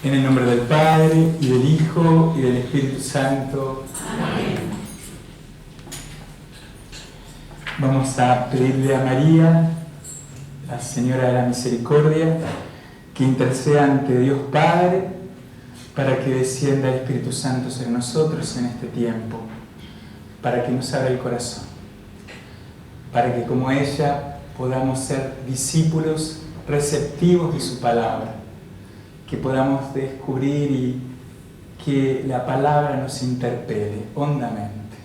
En el nombre del Padre, y del Hijo, y del Espíritu Santo. Amén. Vamos a pedirle a María, la Señora de la Misericordia, que interceda ante Dios Padre para que descienda el Espíritu Santo sobre nosotros en este tiempo, para que nos abra el corazón, para que como ella podamos ser discípulos receptivos de su palabra, que podamos descubrir y que la palabra nos interpele hondamente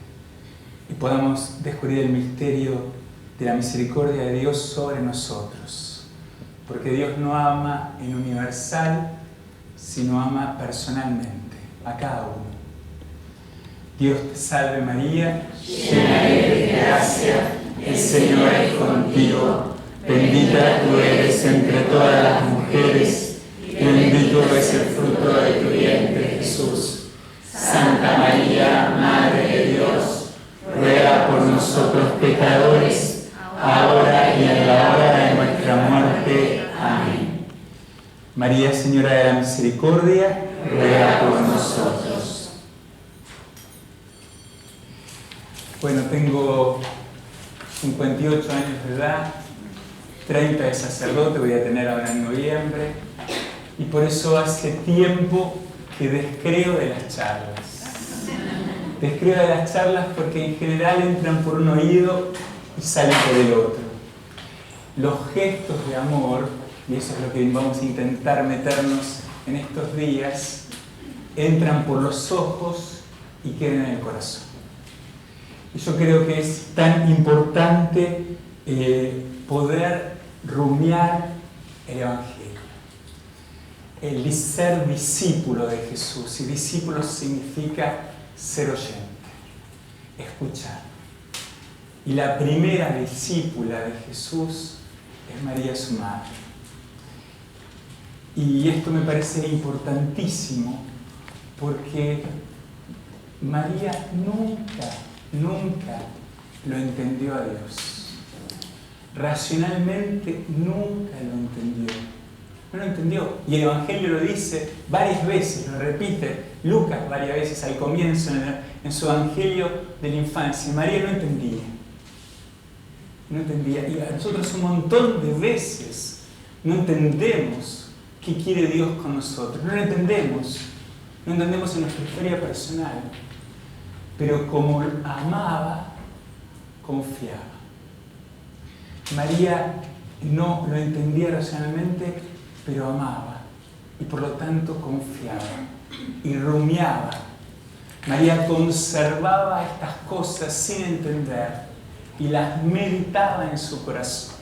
y podamos descubrir el misterio de la misericordia de Dios sobre nosotros, porque Dios no ama en universal, sino ama personalmente a cada uno. Dios te salve María, llena eres de gracia, el Señor es contigo, bendita tú eres entre todas las mujeres, y bendito es el fruto de tu vientre, Jesús. Santa María, Madre de Dios, ruega por nosotros pecadores, ahora y en la hora de nuestra muerte. Amén. María, Señora de la Misericordia, ruega por nosotros. Bueno, tengo 58 años de edad, 30 de sacerdote, voy a tener ahora en noviembre. Y por eso hace tiempo que descreo de las charlas. Descreo de las charlas porque en general entran por un oído y salen por el otro. Los gestos de amor, y eso es lo que vamos a intentar meternos en estos días, entran por los ojos y quedan en el corazón. Y yo creo que es tan importante poder rumiar el Evangelio. El ser discípulo de Jesús, y discípulo significa ser oyente, escuchar. Y la primera discípula de Jesús es María, su madre. Y esto me parece importantísimo porque María nunca lo entendió a Dios. Racionalmente nunca lo entendió. No lo entendió. Y el Evangelio lo dice varias veces, lo repite Lucas varias veces al comienzo en su Evangelio de la infancia. María no entendía. No entendía. Y a nosotros un montón de veces no entendemos qué quiere Dios con nosotros. No lo entendemos. No entendemos en nuestra historia personal. Pero como amaba, confiaba. María no lo entendía racionalmente, pero amaba y por lo tanto confiaba y rumiaba. María conservaba estas cosas sin entender y las meditaba en su corazón.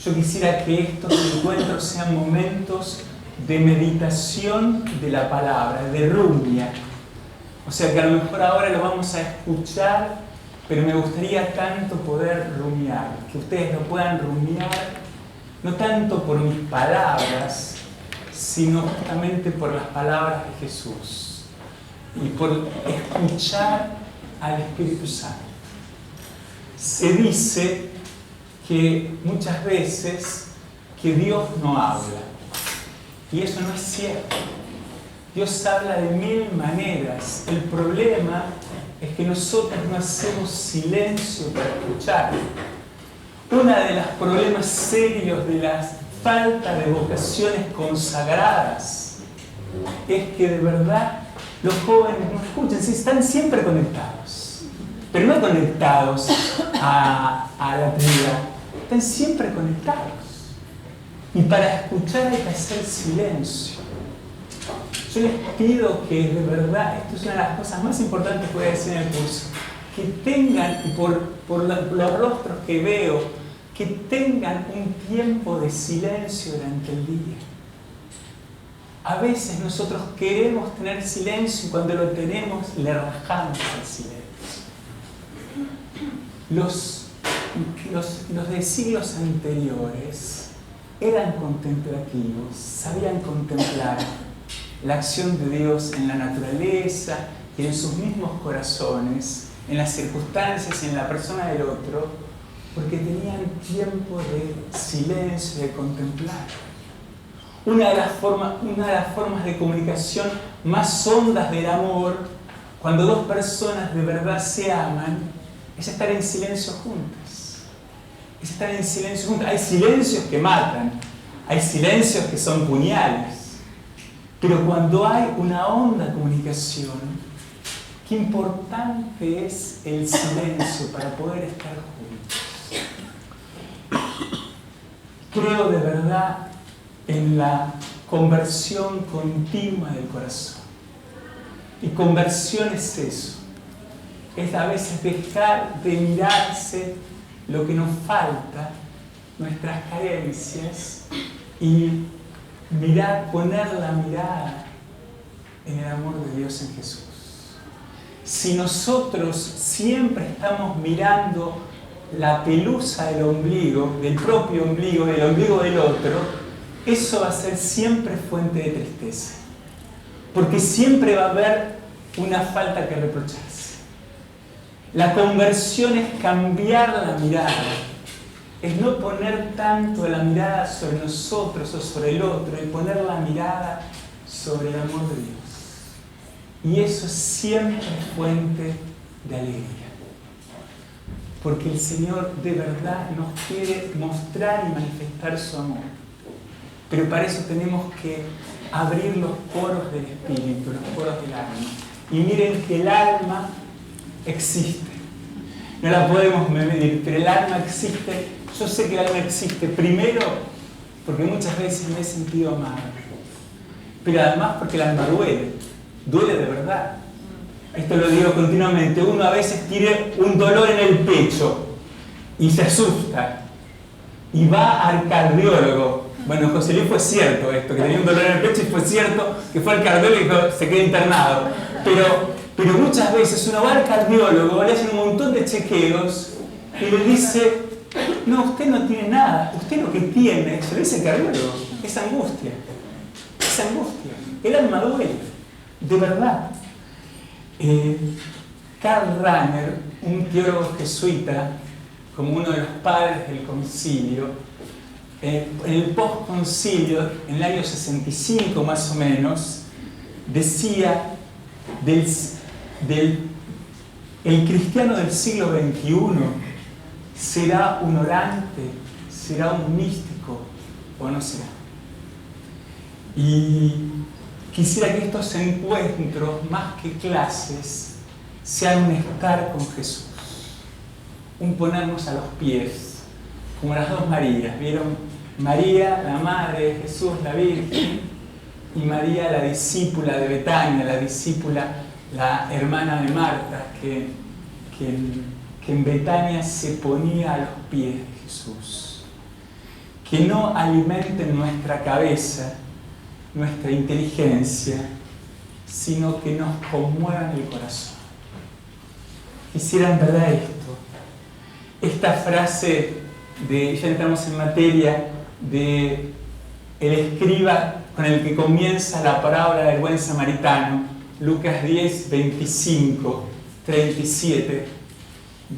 Yo quisiera que estos encuentros sean momentos de meditación de la palabra, de rumia. O sea que a lo mejor ahora lo vamos a escuchar, pero me gustaría tanto poder rumiar, que ustedes lo puedan rumiar, no tanto por mis palabras, sino justamente por las palabras de Jesús y por escuchar al Espíritu Santo. Se dice que muchas veces que Dios no habla, y eso no es cierto. Dios habla de mil maneras. El problema es que nosotros no hacemos silencio para escuchar. Uno de los problemas serios de la falta de vocaciones consagradas es que de verdad los jóvenes no escuchan, sí, están siempre conectados, pero no conectados a la Trinidad, están siempre conectados. Y para escuchar hay que hacer silencio. Yo les pido que de verdad, esto es una de las cosas más importantes que voy a decir en el curso, que tengan, y por los rostros que veo, que tengan un tiempo de silencio durante el día. A veces nosotros queremos tener silencio y cuando lo tenemos le rajamos el silencio. Los de siglos anteriores eran contemplativos, sabían contemplar la acción de Dios en la naturaleza y en sus mismos corazones, en las circunstancias y en la persona del otro, porque tenían tiempo de silencio, de contemplar. Una de las formas de comunicación más hondas del amor, cuando dos personas de verdad se aman, es estar en silencio juntas. Es estar en silencio juntas. Hay silencios que matan, hay silencios que son puñales. Pero cuando hay una honda comunicación, qué importante es el silencio para poder estar juntos. Creo de verdad en la conversión continua del corazón. Y conversión es eso. Es a veces dejar de mirarse lo que nos falta, nuestras carencias, y poner la mirada en el amor de Dios en Jesús. Si nosotros siempre estamos mirando la pelusa del ombligo, del propio ombligo, del ombligo del otro, eso va a ser siempre fuente de tristeza. Porque siempre va a haber una falta que reprocharse. La conversión es cambiar la mirada, es no poner tanto la mirada sobre nosotros o sobre el otro, y poner la mirada sobre el amor de Dios. Y eso siempre es fuente de alegría. Porque el Señor de verdad nos quiere mostrar y manifestar su amor. Pero para eso tenemos que abrir los poros del espíritu, los poros del alma. Y miren que el alma existe. No la podemos medir, pero el alma existe. Yo sé que el alma existe primero porque muchas veces me he sentido amado. Pero además porque el alma duele de verdad. Esto lo digo continuamente. Uno a veces tiene un dolor en el pecho y se asusta y va al cardiólogo. Bueno, José Luis fue cierto esto, que tenía un dolor en el pecho, y fue cierto que fue al cardiólogo y dijo, se quedó internado. Pero muchas veces uno va al cardiólogo, le hacen un montón de chequeos y le dice, no, usted no tiene nada, usted lo que tiene, se lo dice el cardiólogo, es angustia. Es angustia. El alma duele, de verdad. Karl Rahner, un teólogo jesuita, como uno de los padres del concilio, en el postconcilio, en el año 65 más o menos, decía el cristiano del siglo XXI será un orante, será un místico o no será. Y quisiera que estos encuentros, más que clases, sean un estar con Jesús, un ponernos a los pies, como las dos Marías. ¿Vieron? María, la madre de Jesús, la Virgen, y María, la discípula de Betania, la discípula, la hermana de Marta, que en Betania se ponía a los pies de Jesús. Que no alimenten nuestra cabeza, nuestra inteligencia, sino que nos conmuevan el corazón. Quisiera en verdad esto. Esta frase ya entramos en materia, de el escriba con el que comienza la parábola del buen samaritano, Lucas 10, 25, 37.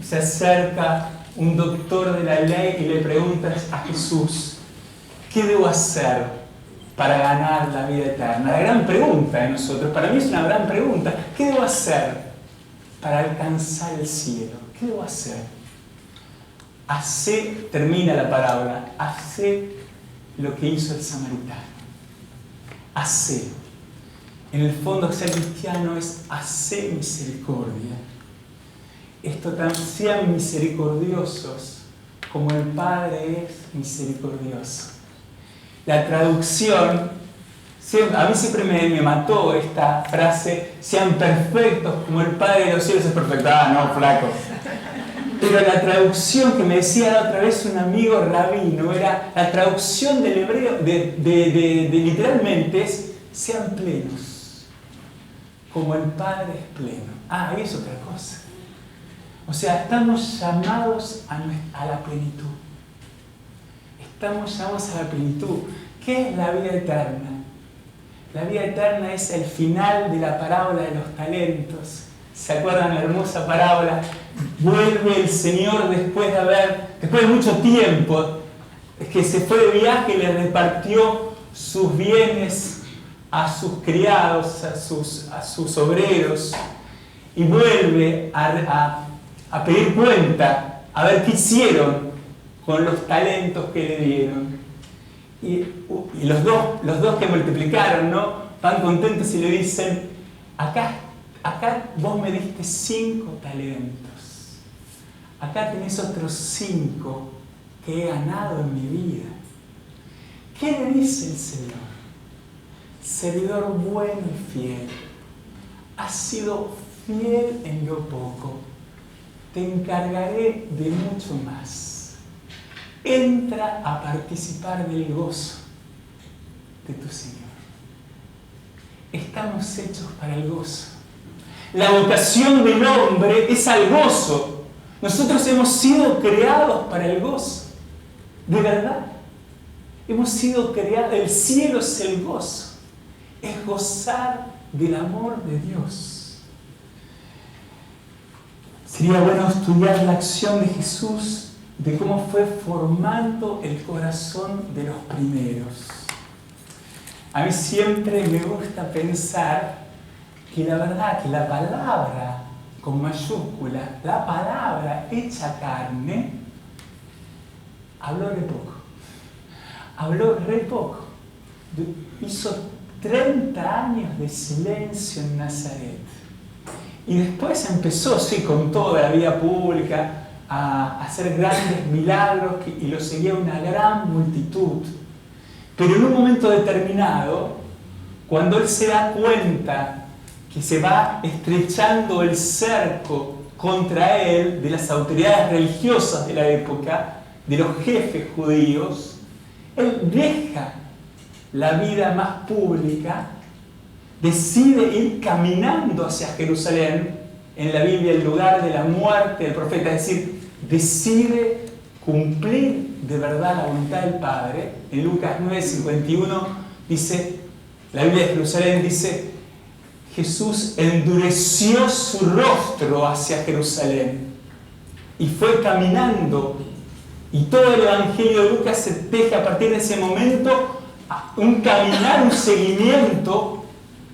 Se acerca un doctor de la ley y le pregunta a Jesús, ¿qué debo hacer para ganar la vida eterna? La gran pregunta de nosotros, para mí es una gran pregunta. ¿Qué debo hacer para alcanzar el cielo? ¿Qué debo hacer? Termina la parábola, hacé lo que hizo el samaritano. Hacé. En el fondo, ser cristiano es hacer misericordia. Sean misericordiosos como el Padre es misericordioso. La traducción, a mí siempre me mató esta frase, sean perfectos como el Padre de los cielos es perfecto. Ah, no, flaco. Pero la traducción que me decía la otra vez un amigo rabino, era la traducción del hebreo, de literalmente es, sean plenos, como el Padre es pleno. Ah, ahí es otra cosa. O sea, estamos llamados a la plenitud. Estamos llamados a la plenitud. ¿Qué es la vida eterna? La vida eterna es el final de la parábola de los talentos. ¿Se acuerdan la hermosa parábola? Vuelve el Señor después de mucho tiempo, que se fue de viaje y le repartió sus bienes a sus criados, a sus obreros, y vuelve a pedir cuenta, a ver qué hicieron con los talentos que le dieron. Y los dos que multiplicaron, ¿no? Van contentos y le dicen, acá vos me diste 5 talentos, acá tenés otros 5 que he ganado en mi vida. ¿Qué le dice el Señor? Servidor bueno y fiel, has sido fiel en lo poco, te encargaré de mucho más. Entra a participar del gozo de tu Señor. Estamos hechos para el gozo. La vocación del hombre es al gozo. Nosotros hemos sido creados para el gozo. De verdad. Hemos sido creados. El cielo es el gozo. Es gozar del amor de Dios. Sería bueno estudiar la acción de Jesús, de cómo fue formando el corazón de los primeros. A mí siempre me gusta pensar que la verdad, que la palabra con mayúscula, la palabra hecha carne, habló re poco. Hizo 30 años de silencio en Nazaret. Y después empezó, sí, con toda la vida pública, a hacer grandes milagros y lo seguía una gran multitud. Pero en un momento determinado, cuando él se da cuenta que se va estrechando el cerco contra él de las autoridades religiosas de la época, de los jefes judíos, él deja la vida más pública, decide ir caminando hacia Jerusalén, en la Biblia el lugar de la muerte del profeta, es decir, decide cumplir de verdad la voluntad del Padre. En Lucas 9:51 dice, la Biblia de Jerusalén dice, Jesús endureció su rostro hacia Jerusalén y fue caminando, y todo el Evangelio de Lucas se teje a partir de ese momento, un caminar, un seguimiento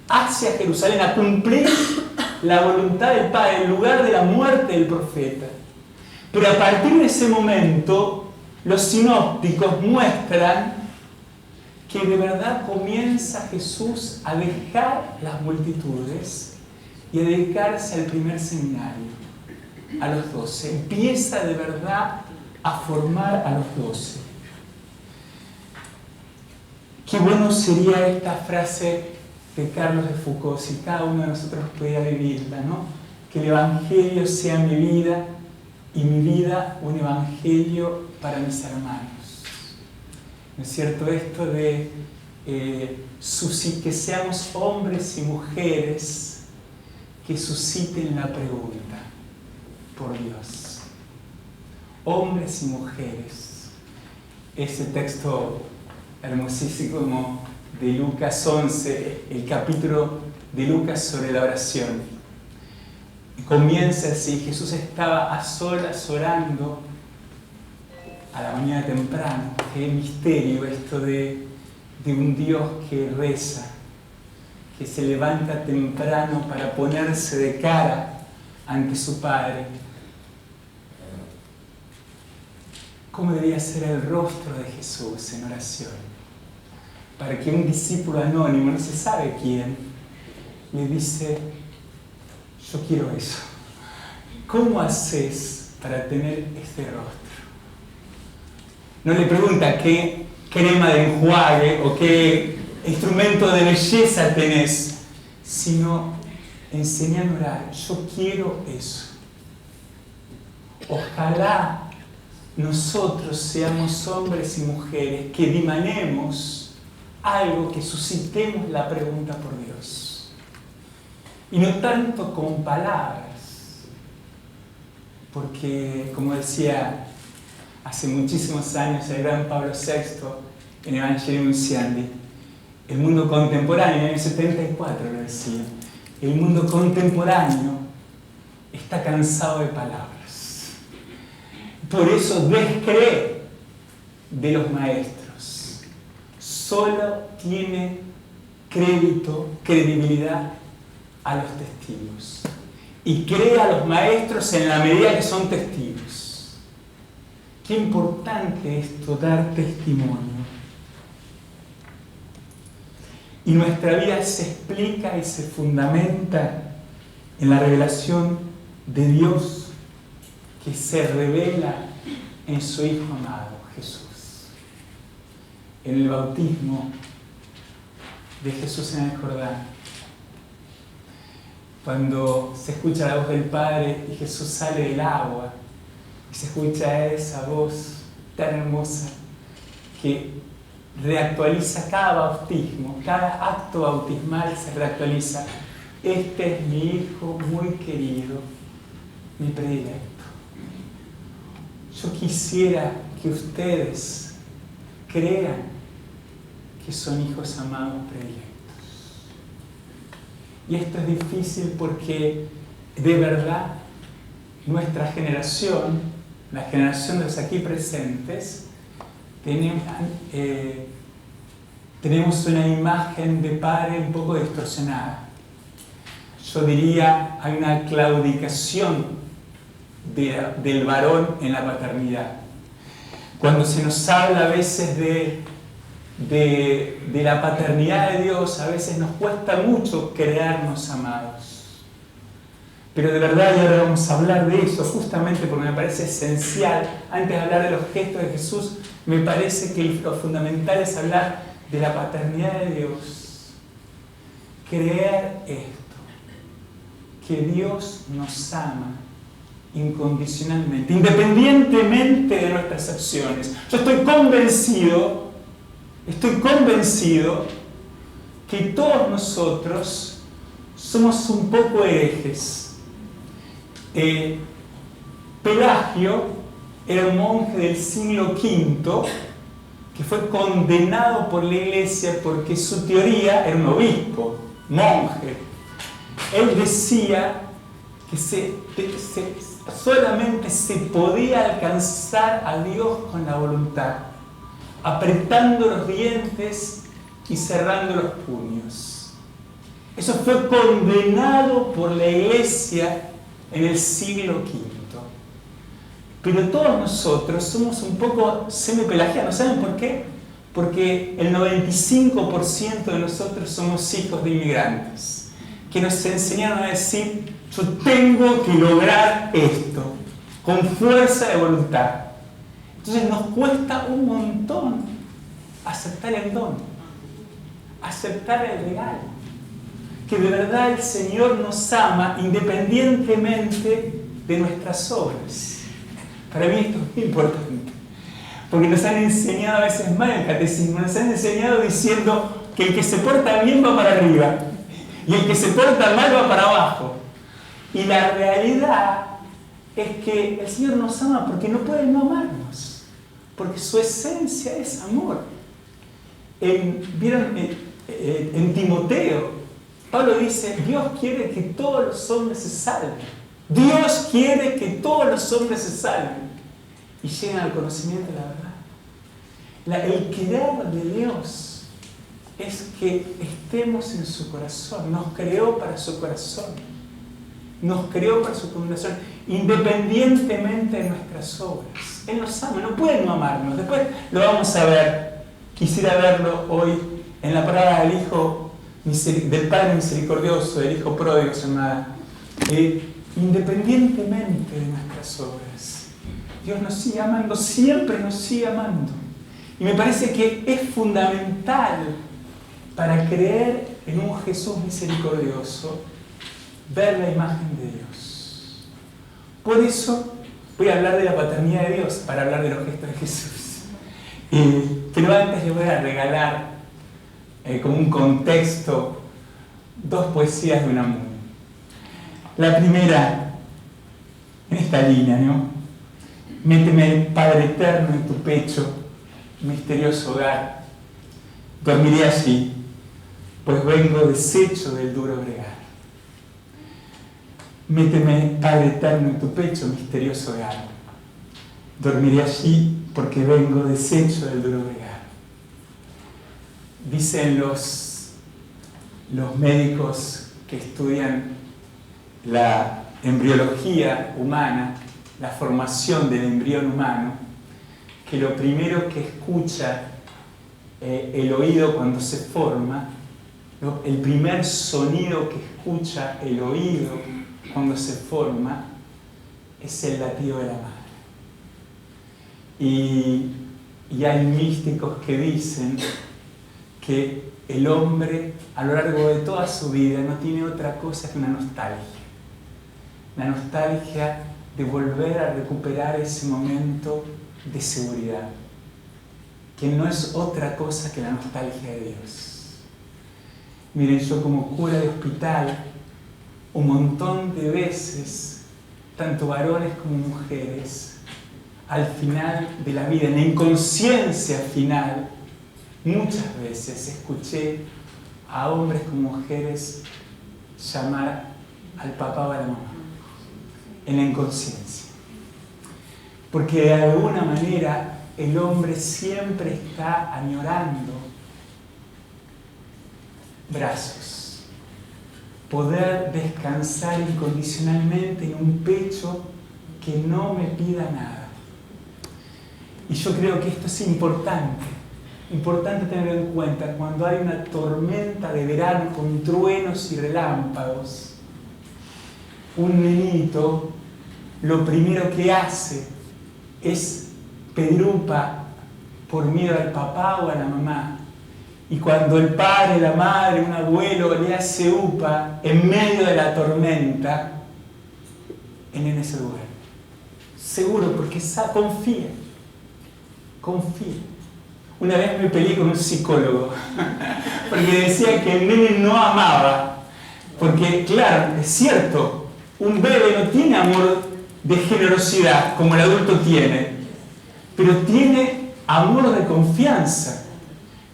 hacia Jerusalén, a cumplir la voluntad del Padre, el lugar de la muerte del profeta. Pero a partir de ese momento, los sinópticos muestran que de verdad comienza Jesús a dejar las multitudes y a dedicarse al primer seminario, a los 12. Empieza de verdad a formar a los 12. Qué bueno sería esta frase de Carlos de Foucault, si cada uno de nosotros pudiera vivirla, ¿no? Que el Evangelio sea mi vida y mi vida un Evangelio para mis hermanos. ¿No es cierto? Esto de que seamos hombres y mujeres que susciten la pregunta por Dios. Hombres y mujeres. Ese texto hermosísimo de Lucas 11, el capítulo de Lucas sobre la oración. Comienza así: Jesús estaba a solas orando a la mañana temprano. Qué misterio esto de un Dios que reza, que se levanta temprano para ponerse de cara ante su Padre. ¿Cómo debía ser el rostro de Jesús en oración? Para que un discípulo anónimo, no se sabe quién, le dice: yo quiero eso. ¿Cómo haces para tener este rostro? No le pregunta qué crema de enjuague o qué instrumento de belleza tenés, sino enseñar a orar. Yo quiero eso. Ojalá nosotros seamos hombres y mujeres que dimanemos algo, que suscitemos la pregunta por Dios. Y no tanto con palabras, porque, como decía hace muchísimos años el gran Pablo VI en Evangelio Nunciandi, el mundo contemporáneo, en el año 74 lo decía, el mundo contemporáneo está cansado de palabras. Por eso descree de los maestros. solo tiene credibilidad a los testigos. Y cree a los maestros en la medida que son testigos. Qué importante esto, dar testimonio. Y nuestra vida se explica y se fundamenta en la revelación de Dios que se revela en su Hijo amado, Jesús. En el bautismo de Jesús en el Jordán, cuando se escucha la voz del Padre y Jesús sale del agua, y se escucha esa voz tan hermosa que reactualiza cada bautismo, cada acto bautismal se reactualiza. Este es mi Hijo muy querido, mi predilecto. Yo quisiera que ustedes crean que son hijos amados predilectos. Y esto es difícil porque de verdad nuestra generación, la generación de los aquí presentes, tenemos una imagen de padre un poco distorsionada. Yo diría, hay una claudicación del varón en la paternidad. Cuando se nos habla a veces de la paternidad de Dios, a veces nos cuesta mucho creernos amados. Pero de verdad, y ahora vamos a hablar de eso, justamente porque me parece esencial, antes de hablar de los gestos de Jesús, me parece que lo fundamental es hablar de la paternidad de Dios. Creer esto, que Dios nos ama incondicionalmente, independientemente de nuestras acciones. Yo estoy convencido que todos nosotros somos un poco herejes. Pelagio era un monje del siglo V que fue condenado por la iglesia porque su teoría era un obispo, monje. Él decía que solamente se podía alcanzar a Dios con la voluntad, apretando los dientes y cerrando los puños. Eso fue condenado por la iglesia en el siglo V. Pero todos nosotros somos un poco semipelagianos. ¿Saben por qué? Porque el 95% de nosotros somos hijos de inmigrantes que nos enseñaron a decir: yo tengo que lograr esto con fuerza de voluntad. Entonces nos cuesta un montón aceptar el don, aceptar el regalo, que de verdad el Señor nos ama independientemente de nuestras obras. Para mí esto es muy importante, porque nos han enseñado a veces mal el catecismo, nos han enseñado diciendo que el que se porta bien va para arriba y el que se porta mal va para abajo. Y la realidad es que el Señor nos ama porque no puede no amarnos, porque su esencia es amor. ¿Vieron? En Timoteo, Pablo dice: Dios quiere que todos los hombres se salven. Dios quiere que todos los hombres se salven y lleguen al conocimiento de la verdad. El querer de Dios es que estemos en su corazón. Nos creó para su corazón. Nos creó para su corazón, independientemente de nuestras obras. Él nos ama, no puede no amarnos. Después lo vamos a ver. Quisiera verlo hoy en la palabra del Padre misericordioso, del Hijo pródigo, llamada. Independientemente de nuestras obras, Dios nos sigue amando, siempre nos sigue amando. Y me parece que es fundamental para creer en un Jesús misericordioso ver la imagen de Dios. Por eso voy a hablar de la paternidad de Dios para hablar de los gestos de Jesús. Pero antes les voy a regalar como un contexto dos poesías de Unamuno. La primera, en esta línea, ¿no? Méteme, Padre eterno, en tu pecho, misterioso hogar. Dormiré allí, pues vengo deshecho del duro bregar. Méteme, Padre eterno, en tu pecho, misterioso hogar. Dormiré allí, porque vengo deshecho del duro bregar. Dicen los médicos que estudian la embriología humana, la formación del embrión humano, que lo primero que escucha el oído cuando se forma, el primer sonido que escucha el oído cuando se forma es el latido de la madre. Y hay místicos que dicen que el hombre a lo largo de toda su vida no tiene otra cosa que una nostalgia. La nostalgia de volver a recuperar ese momento de seguridad, que no es otra cosa que la nostalgia de Dios. Miren, yo como cura de hospital, un montón de veces, tanto varones como mujeres, al final de la vida, en la inconsciencia final, muchas veces escuché a hombres como mujeres llamar al papá o a la mamá, en la inconsciencia. Porque de alguna manera el hombre siempre está añorando brazos, poder descansar incondicionalmente en un pecho que no me pida nada. Y yo creo que esto es importante tenerlo en cuenta cuando hay una tormenta de verano con truenos y relámpagos. Un nenito lo primero que hace es pedir upa por miedo al papá o a la mamá. Y cuando el padre, la madre, un abuelo le hace upa en medio de la tormenta, el nene se duerme. Seguro, porque confía. Una vez me peleé con un psicólogo porque decía que el nene no amaba. Porque, claro, es cierto, un bebé no tiene amor de generosidad como el adulto tiene, pero tiene amor de confianza,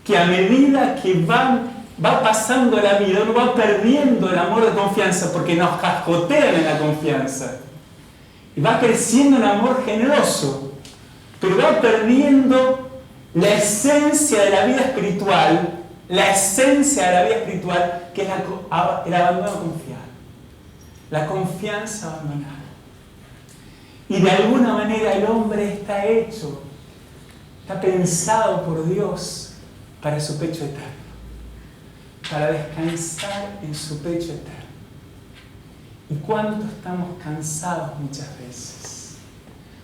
que a medida que va pasando la vida uno va perdiendo el amor de confianza porque nos cascotean en la confianza y va creciendo en amor generoso, pero va perdiendo la esencia de la vida espiritual, que es el abandono confiado, la confianza abandonada. Y de alguna manera el hombre está pensado por Dios para su pecho eterno, para descansar en su pecho eterno. ¿Y cuánto estamos cansados muchas veces?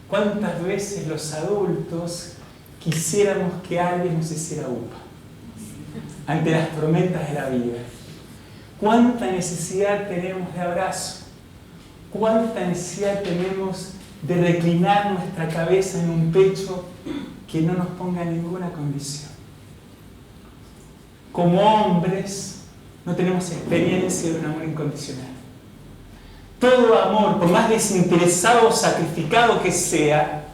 ¿Cuántas veces los adultos quisiéramos que alguien nos hiciera upa ante las tormentas de la vida? ¿Cuánta necesidad tenemos de abrazo? ¿Cuánta necesidad tenemos de reclinar nuestra cabeza en un pecho que no nos ponga ninguna condición? Como hombres no tenemos experiencia de un amor incondicional. Todo amor, por más desinteresado o sacrificado que sea,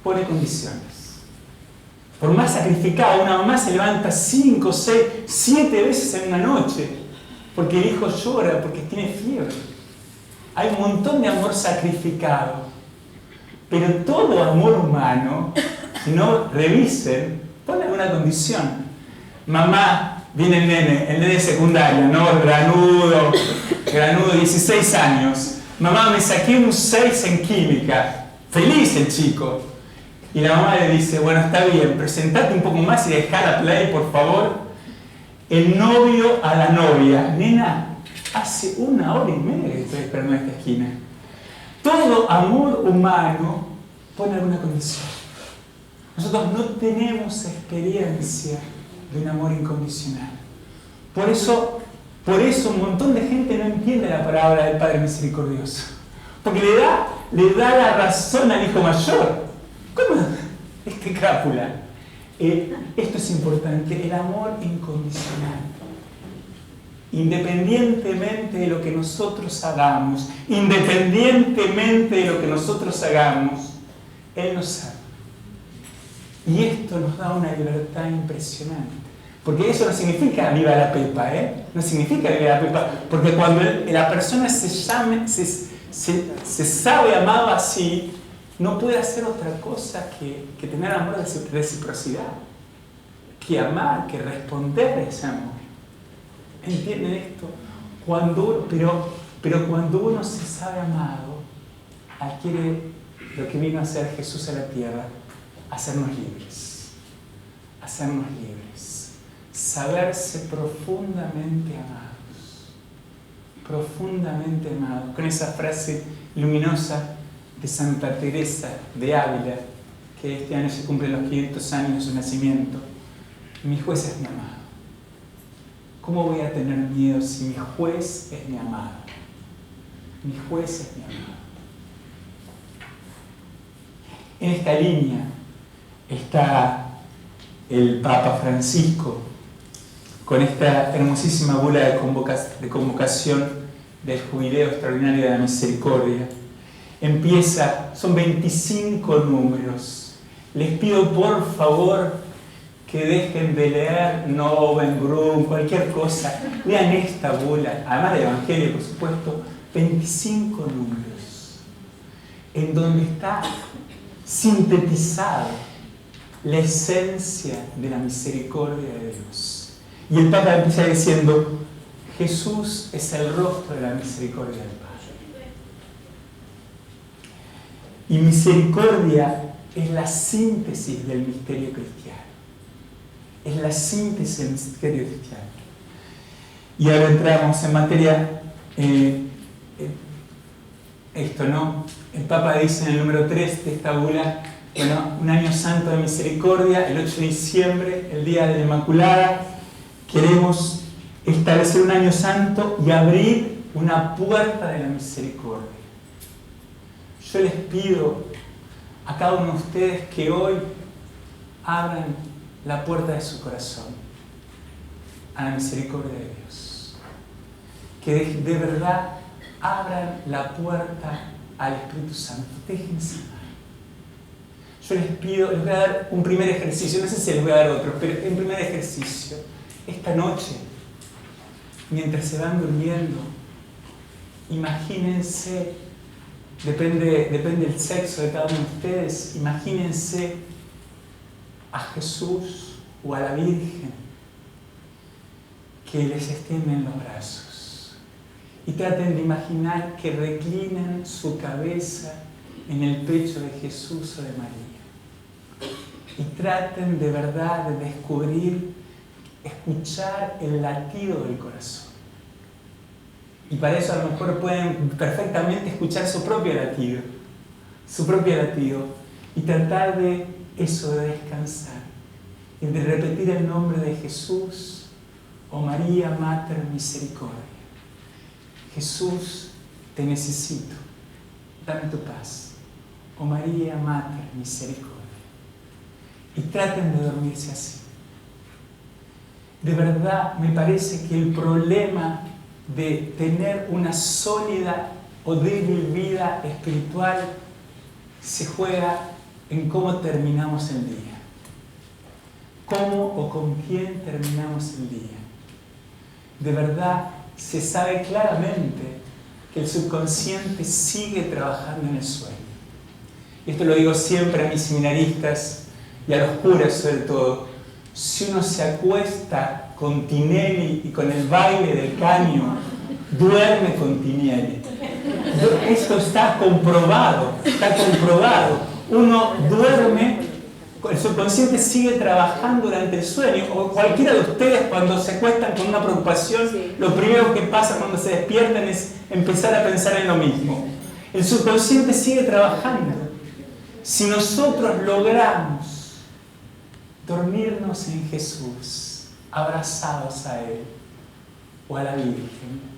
pone condiciones. Por más sacrificado, una mamá se levanta 5, 6, 7 veces en una noche porque el hijo llora, porque tiene fiebre. Hay un montón de amor sacrificado, pero todo amor humano, si no revisen, pone alguna condición. Mamá, viene el nene secundario, ¿no? Granudo, 16 años. Mamá, me saqué un 6 en química. Feliz el chico. Y la mamá le dice, bueno, está bien, presentate un poco más y dejá la play, por favor. El novio a la novia. Nena, hace 1 hora y media que estoy esperando en esta esquina. Todo amor humano pone alguna condición. Nosotros no tenemos experiencia de un amor incondicional. Por eso un montón de gente no entiende la palabra del Padre Misericordioso. Porque le da la razón al hijo mayor. ¿Cómo? Crápula. Esto es importante, el amor incondicional. Independientemente de lo que nosotros hagamos, Él nos ama. Y esto nos da una libertad impresionante. Porque eso no significa viva la pepa, No significa viva la pepa. Porque cuando la persona se sabe amado así, no puede hacer otra cosa que tener amor de reciprocidad. que amar, que responder ese amor. ¿Entienden esto? Pero cuando uno se sabe amado, adquiere lo que vino a hacer Jesús a la tierra, hacernos libres. Hacernos libres. Saberse profundamente amados. Profundamente amados. Con esa frase luminosa de Santa Teresa de Ávila, que este año se cumplen los 500 años de su nacimiento. Mi juez es mi amado. ¿Cómo voy a tener miedo si mi juez es mi amado? Mi juez es mi amado. En esta línea está el Papa Francisco con esta hermosísima bula de convocación del Jubileo Extraordinario de la Misericordia. Empieza, son 25 números. Les pido por favor que dejen de leer Novum Grum, cualquier cosa. Lean esta bula, además del Evangelio, por supuesto, 25 números, en donde está sintetizada la esencia de la misericordia de Dios. Y el Papa empieza diciendo: Jesús es el rostro de la misericordia del Padre. Y misericordia es la síntesis del misterio cristiano. Es la síntesis del misterio cristiano. Y ahora entramos en materia, esto, ¿no? El Papa dice en el número 3 de esta bula, bueno, un año santo de misericordia, el 8 de diciembre, el día de la Inmaculada, queremos establecer un año santo y abrir una puerta de la misericordia. Yo les pido a cada uno de ustedes que hoy abran la puerta de su corazón a la misericordia de Dios. Que de verdad abran la puerta al Espíritu Santo. Déjense amar. Yo les pido, les voy a dar un primer ejercicio, no sé si les voy a dar otro, pero un primer ejercicio. Esta noche, mientras se van durmiendo, imagínense, depende del sexo de cada uno de ustedes, imagínense a Jesús o a la Virgen que les extienden en los brazos. Y traten de imaginar que reclinan su cabeza en el pecho de Jesús o de María. Y traten de verdad de descubrir, escuchar el latido del corazón. Y para eso a lo mejor pueden perfectamente escuchar su propio latido. Y tratar de eso, de descansar. Y de repetir el nombre de Jesús o María Mater Misericordia. Jesús, te necesito. Dame tu paz. O María Mater Misericordia. Y traten de dormirse así. De verdad, me parece que el problema de tener una sólida o débil vida espiritual se juega en cómo terminamos el día. ¿Cómo o con quién terminamos el día? De verdad, se sabe claramente que el subconsciente sigue trabajando en el sueño. Y esto lo digo siempre a mis seminaristas y a los curas sobre todo. Si uno se acuesta con Tinelli y con el baile del caño, duerme con Tinelli. Esto está comprobado. Uno duerme, el subconsciente sigue trabajando durante el sueño, o cualquiera de ustedes cuando se acuestan con una preocupación, lo primero que pasa cuando se despiertan es empezar a pensar en lo mismo. El subconsciente sigue trabajando. Si nosotros logramos dormirnos en Jesús, abrazados a Él o a la Virgen,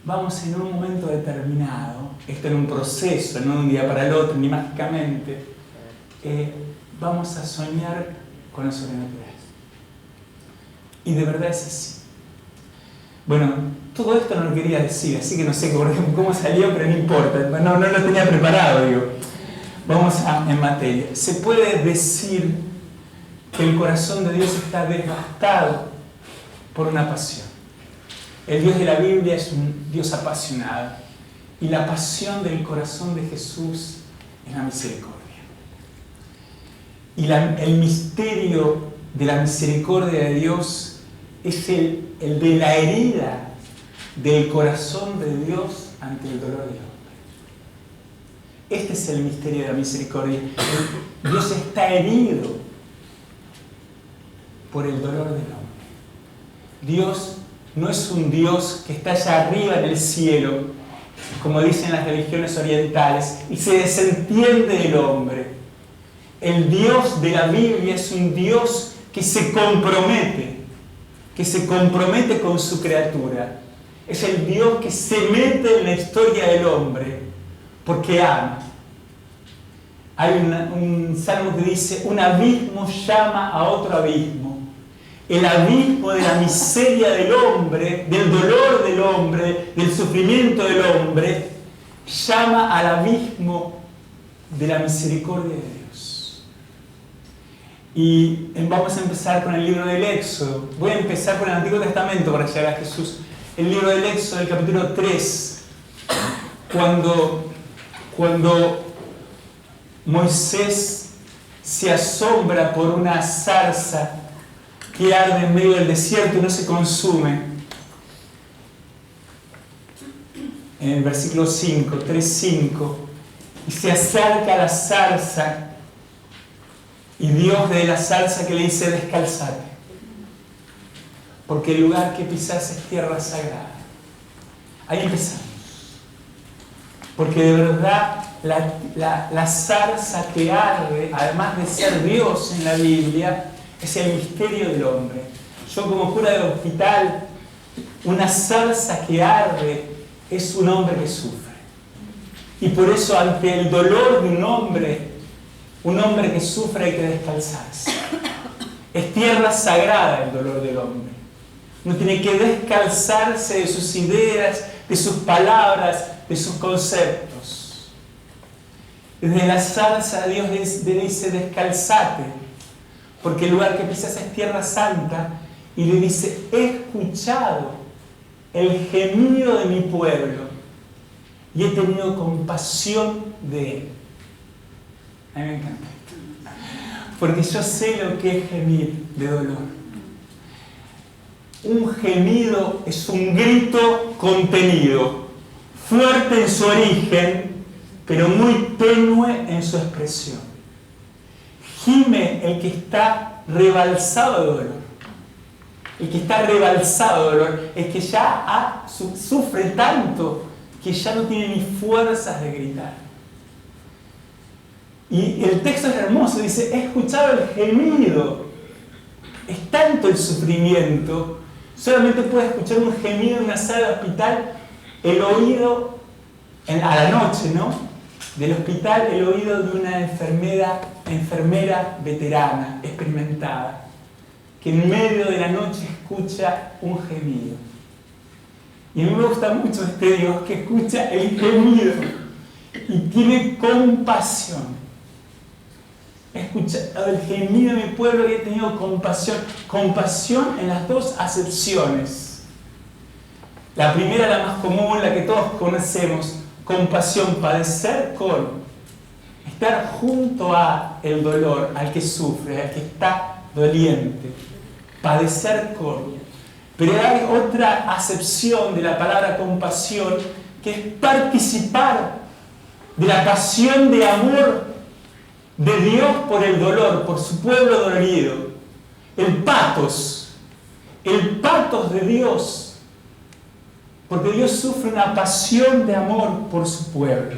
vamos en un momento determinado, esto en un proceso, no de un día para el otro, ni mágicamente, vamos a soñar con lo sobrenatural. Y de verdad es así. Bueno, todo esto no lo quería decir, así que no sé cómo salió, pero no importa, no lo tenía preparado, digo. Vamos en materia. Se puede decir que el corazón de Dios está devastado por una pasión. El Dios de la Biblia es un Dios apasionado y la pasión del corazón de Jesús es la misericordia. Y el misterio de la misericordia de Dios es el de la herida del corazón de Dios ante el dolor del hombre. Este es el misterio de la misericordia. Dios está herido por el dolor del hombre. Dios no es un Dios que está allá arriba en el cielo, como dicen las religiones orientales, y se desentiende del hombre. El Dios de la Biblia es un Dios que se compromete con su criatura. Es el Dios que se mete en la historia del hombre porque ama. Hay un salmo que dice: un abismo llama a otro abismo. El abismo de la miseria del hombre, del dolor del hombre, del sufrimiento del hombre, llama al abismo de la misericordia de Dios. Y vamos a empezar con el libro del Éxodo. Voy a empezar con el Antiguo Testamento para llegar a Jesús. El libro del Éxodo, el capítulo 3, cuando Moisés se asombra por una zarza que arde en medio del desierto y no se consume. En el versículo 5, 3:5, y se acerca a la zarza, y Dios de la zarza que le dice: descalzate, porque el lugar que pisas es tierra sagrada. Ahí empezamos. Porque de verdad la zarza que arde, además de ser Dios en la Biblia, es el misterio del hombre. Yo como cura de hospital, una zarza que arde es un hombre que sufre. Y por eso ante el dolor de un hombre que sufre, hay que descalzarse. Es tierra sagrada el dolor del hombre. Uno tiene que descalzarse de sus ideas, de sus palabras, de sus conceptos. Desde la zarza Dios le dice: descalzate, porque el lugar que pisas es tierra santa, y le dice: he escuchado el gemido de mi pueblo y he tenido compasión de él. A mí me encanta esto, porque yo sé lo que es gemir de dolor. Un gemido es un grito contenido, fuerte en su origen, pero muy tenue en su expresión. Gime el que está rebalsado de dolor. El que está rebalsado de dolor, el que ya sufre tanto que ya no tiene ni fuerzas de gritar. Y el texto es hermoso, dice: he escuchado el gemido. Es tanto el sufrimiento. Solamente puede escuchar un gemido en una sala de hospital, el oído, a la noche, ¿no? Del hospital, el oído de una enfermera veterana, experimentada, que en medio de la noche escucha un gemido. Y a mí me gusta mucho este Dios que escucha el gemido y tiene compasión. He escuchado el gemido de mi pueblo y he tenido compasión. Compasión en las dos acepciones. La primera, la más común, la que todos conocemos: compasión, padecer con, estar junto a el dolor, al que sufre, al que está doliente. Padecer con. Pero hay otra acepción de la palabra compasión, que es participar de la pasión de amor de Dios por el dolor, por su pueblo dolido. El patos de Dios, porque Dios sufre una pasión de amor por su pueblo.